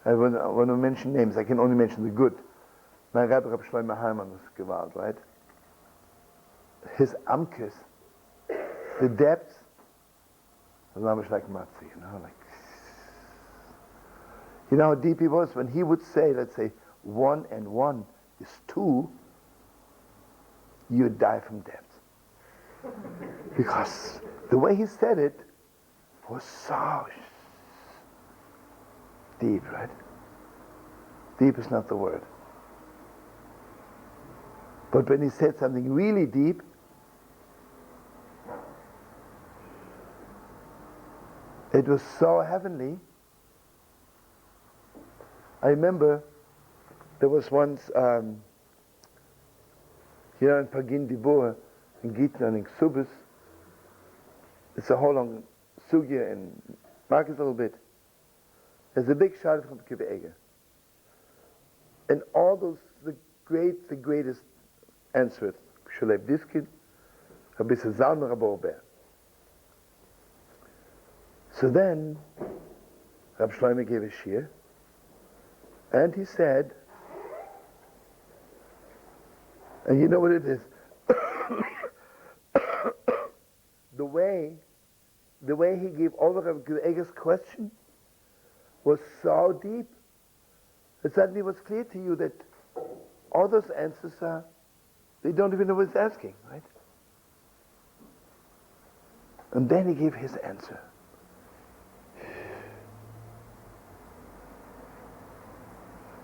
When I mention names, I can only mention the good. My Rabbi Reb Shlomo Hyman was gewalt, right? His amkes, the depth, was almost like matzi, you know how deep he was? When he would say, let's say, 1 and 1 is 2, you'd die from depth. Because the way he said it was so deep, right? Deep is not the word. But when he said something really deep, it was so heavenly. I remember there was once, here in Pagin Dibur, in Gitna and in Ksubis, it's a whole long sugya and Marcus a little bit. There's a big shot from Kiva. And all those, the greatest answered. Shaleb Diskin, Rabbi Sazalman, Rabbi Ober. So then, Reb Shlomo gave a shir, and he said, and you know what it is? the way he gave over Rabbi Eger's question was so deep that suddenly it was clear to you that all those answers are, they don't even know what he's asking, right? And then he gave his answer.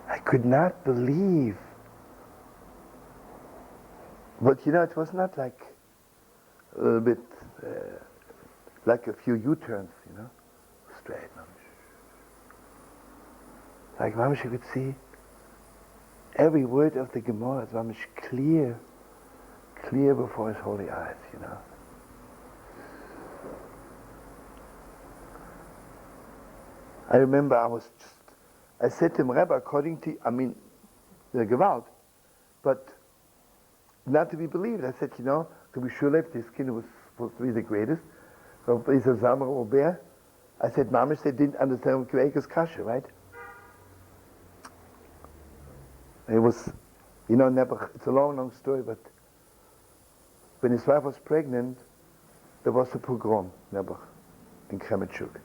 I could not believe. But it was not like a little bit, like a few U-turns, straight. Like Mamish, you could see every word of the Gemara is Mamish clear before his holy eyes, I remember I said to him, Rebbe, according to, the Gewalt, but not to be believed. I said, to be sure that this kid was supposed to be the greatest. So he's a Zamra Ober. I said, Mamish, they didn't understand Kveikas Kasha, right? It was, Nebuch, it's a long story, but when his wife was pregnant, there was a pogrom, Nebuch, in Kremetschuk.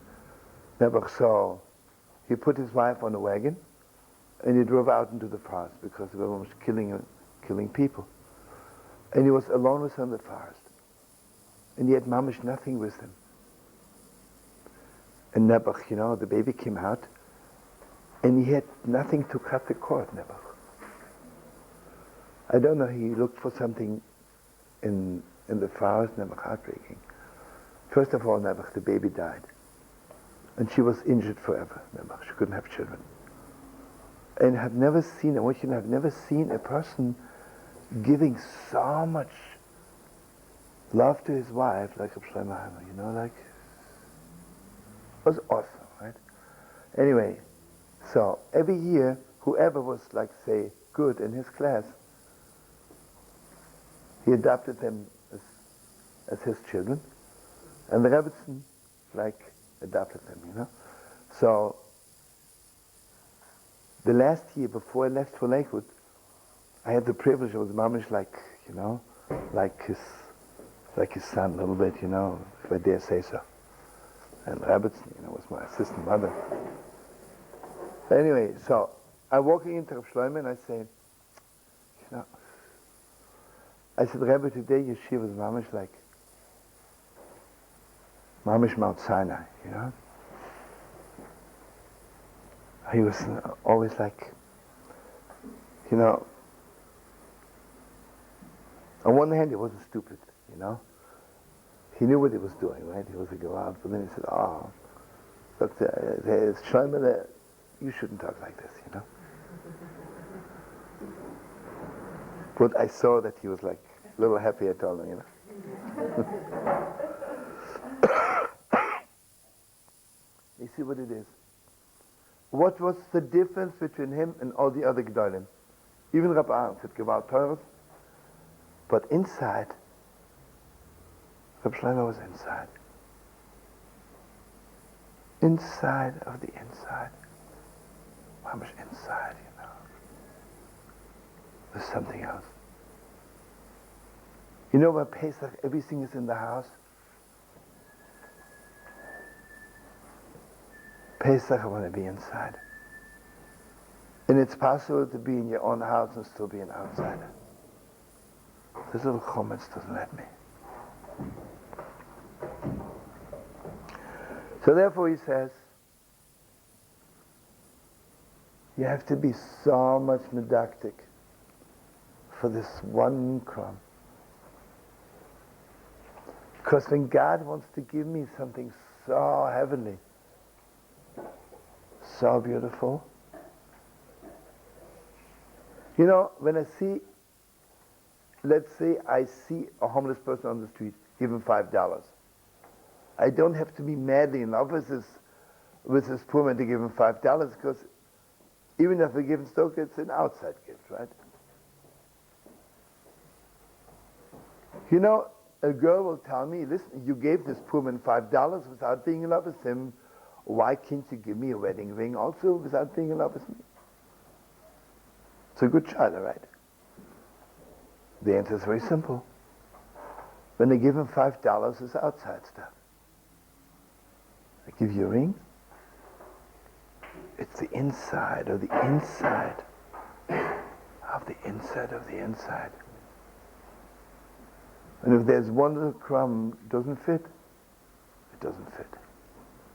Nebuch saw, he put his wife on a wagon, and he drove out into the forest because they were almost killing people. And he was alone with her in the forest. And he had mamish nothing with him. And Nebuch, the baby came out, and he had nothing to cut the cord, Nebuch. I don't know, he looked for something in the forest, Nebuch, heartbreaking. First of all, Nebuch, the baby died. And she was injured forever, Nebuch. She couldn't have children. And I've never seen a person giving so much love to his wife like Reb Shlomo Hyman, it was awesome, right? Anyway, so every year, whoever was say, good in his class, he adopted them as his children, and the Rebbetzin, adopted them, So, the last year before I left for Lakewood, I had the privilege, it was mamish like his son a little bit, if I dare say so. And Rebbetzin, was my assistant mother. Anyway, so I'm walking into Reb Shlomo and I say, I said, Rebbe, today your shiur was mamish Mount Sinai, He was always on one hand he wasn't stupid, He knew what he was doing, right? He was a Gewalt, but then he said, look, there's Shlomo there, you shouldn't talk like this, But I saw that he was a little happy, I told him, You see what it is? What was the difference between him and all the other Gedolim? Even Rab Aaron said Gewalt Teures, but inside, Reb Shlomo was inside. Inside of the inside. much inside, There's something else. By Pesach, everything is in the house. Pesach, I want to be inside. And it's possible to be in your own house and still be an outsider. This little chometz doesn't let me. So therefore he says, you have to be so much medactic for this one crumb. Because when God wants to give me something so heavenly, so beautiful, when I see, let's say I see a homeless person on the street, give him $5. I don't have to be madly in love with this poor man to give him $5, because even if I give him stoke, it's an outside gift, right? A girl will tell me, listen, you gave this poor man $5 without being in love with him. Why can't you give me a wedding ring also without being in love with me? It's a good child, right? The answer is very simple. When I give him $5, it's outside stuff. I give you a ring, it's the inside of the inside of the inside of the inside. And if there's one little crumb doesn't fit, it doesn't fit.